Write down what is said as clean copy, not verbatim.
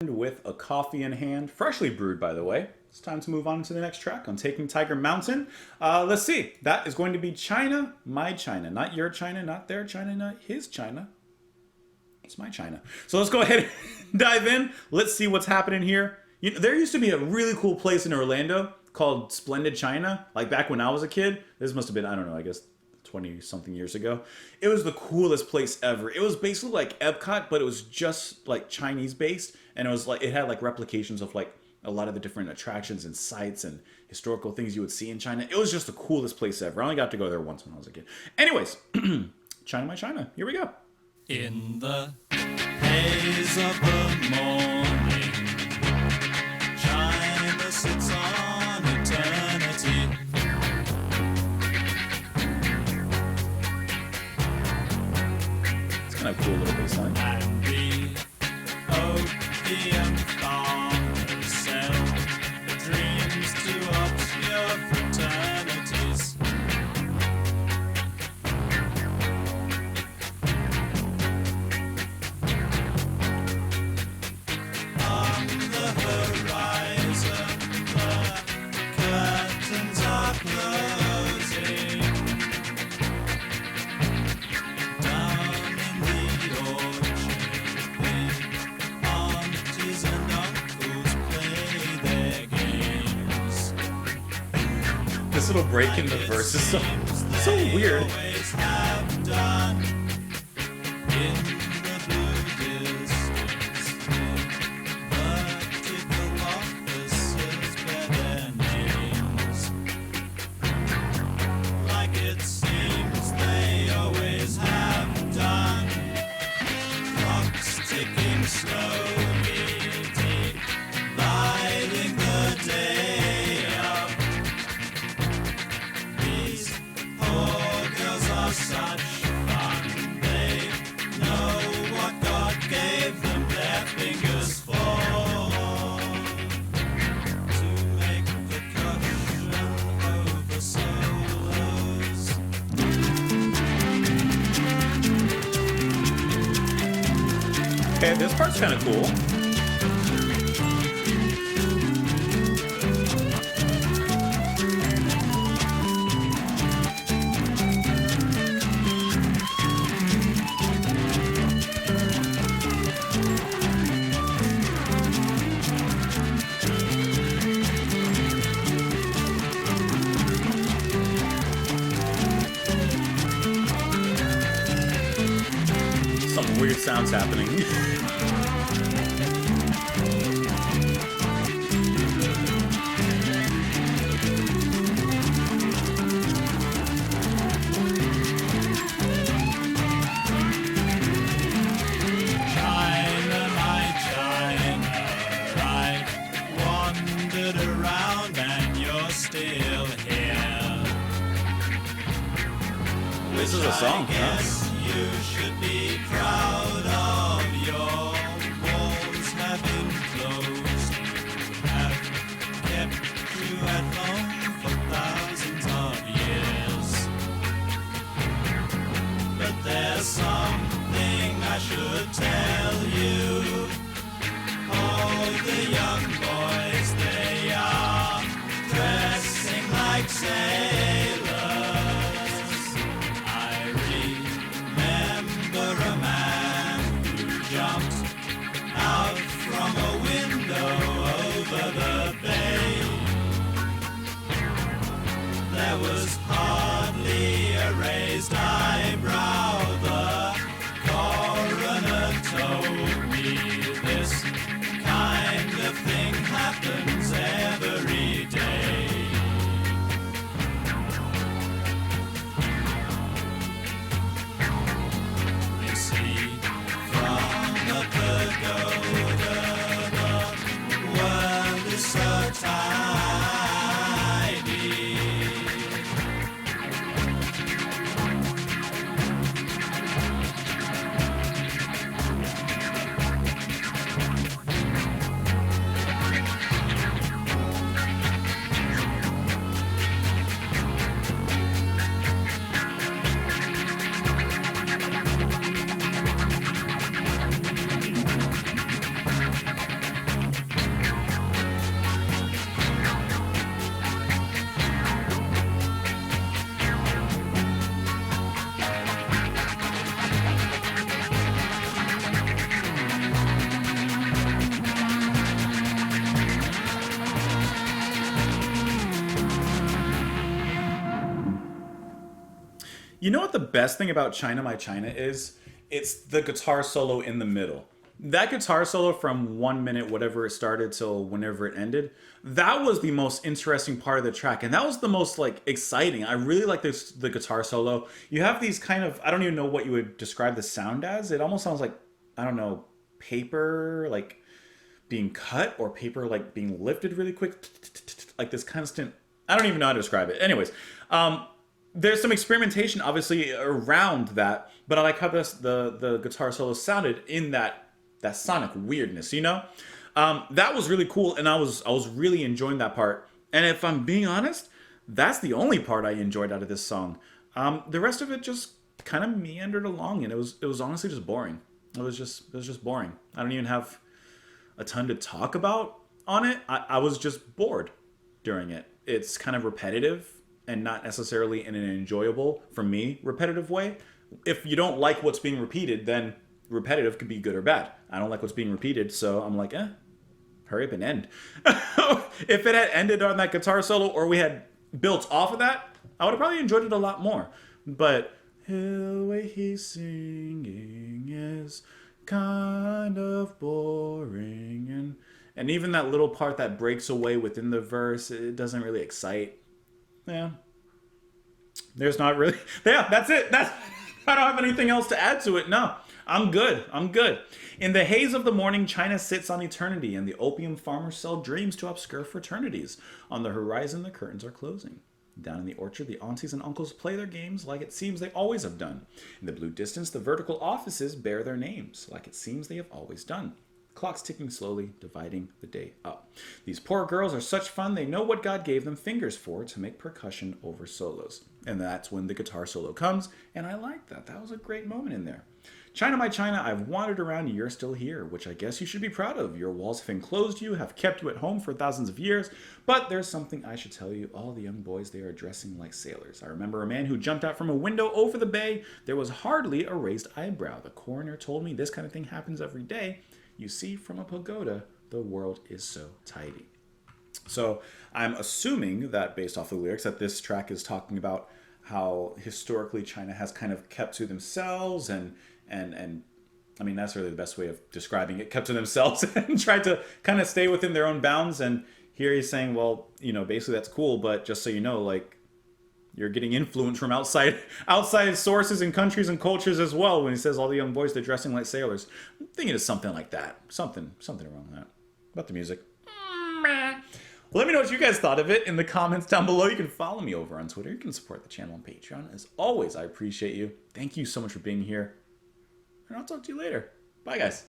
With a coffee in hand, freshly brewed, by the way. It's time to move on to the next track on Taking Tiger Mountain. Let's see. That is going to be China, my China. Not your China, not their China, not his China. It's my China. So let's go ahead and dive in. Let's see what's happening here. You know, there used to be a really cool place in Orlando called Splendid China. Like back when I was a kid. This must have been, I don't know, I guess 20-something years ago. It was the coolest place ever. It was basically like Epcot, but it was just like Chinese based. And it was like, it had like replications of like a lot of the different attractions and sites and historical things you would see in China. It was just the coolest place ever. I only got to go there once when I was a kid. Anyways, China, my China. Here we go. In the haze of the morning, China sits on eternity. It's kind of a cool little bass line. And the opium farmers sell dreams to obscure fraternities. On the horizon, the curtains are closing. Down in the orchard, the aunties and uncles play their games. This little break in the verse is so weird. Always have done in the blue distance. Vertical officers bear their names. Like it seems they always have done. Clocks ticking slowly, dividing the day up. These poor girls are such fun. They know what God gave them their fingers for. To make the cushion over solos. Okay, this part's kind of cool. Some weird sounds happening. China, my China, I've wandered around and you're still here. This is a song, huh? Yes, you should be proud of your walls have been closed, have kept you at home for thousands of years. But there's something I should tell you. All the young boys, they are dressing like sailors. I remember a man who jumped out from a window over the bay. There was hardly a raised eyebrow. The coroner told me this kind of thing You know what the best thing about China My China is? It's the guitar solo in the middle. That guitar solo from 1 minute, whatever it started, till whenever it ended, that was the most interesting part of the track. And that was the most like exciting. I really like the guitar solo. You have these kind of, I don't even know what you would describe the sound as. It almost sounds like, I don't know, paper like being cut or paper like being lifted really quick. Like this constant, I don't even know how to describe it. Anyways, there's some experimentation obviously around that, but I like how the guitar solo sounded in that sonic weirdness, you know? That was really cool, and I was really enjoying that part. And if I'm being honest, that's the only part I enjoyed out of this song. The rest of it just kind of meandered along, and it was honestly just boring. It was just boring. I don't even have a ton to talk about on it. I was just bored during it. It's kind of repetitive and not necessarily in an enjoyable, for me, repetitive way. If you don't like what's being repeated, then repetitive could be good or bad. I don't like what's being repeated, so I'm like, hurry up and end. If it had ended on that guitar solo, or we had built off of that, I would have probably enjoyed it a lot more. But the way he's singing is kind of boring, and even that little part that breaks away within the verse, it doesn't really excite. Yeah, there's not really. Yeah, that's it. I don't have anything else to add to it. No, I'm good. In the haze of the morning, China sits on eternity, and the opium farmers sell dreams to obscure fraternities. On the horizon, the curtains are closing. Down in the orchard, the aunties and uncles play their games like it seems they always have done. In the blue distance, the vertical offices bear their names, like it seems they have always done. Clocks ticking slowly, dividing the day up. These poor girls are such fun, they know what God gave them fingers for to make percussion over solos. And that's when the guitar solo comes, and I like that. That was a great moment in there. China My China, I've wandered around, you're still here, which I guess you should be proud of. Your walls have enclosed you, have kept you at home for thousands of years, but there's something I should tell you. All the young boys, they are dressing like sailors. I remember a man who jumped out from a window over the bay. There was hardly a raised eyebrow. The coroner told me this kind of thing happens every day. You see, from a pagoda, the world is so tidy. So I'm assuming that based off the lyrics that this track is talking about how historically China has kind of kept to themselves and I mean, that's really the best way of describing it, kept to themselves and tried to kind of stay within their own bounds. And here he's saying, well, you know, basically that's cool, but just so you know, like, you're getting influence from outside sources and countries and cultures as well. When he says all the young boys, they're dressing like sailors, I'm thinking of something like that, something around that. About the music. Let me know what you guys thought of it in the comments down below. You can follow me over on Twitter. You can support the channel on Patreon. As always, I appreciate you. Thank you so much for being here. And I'll talk to you later. Bye, guys.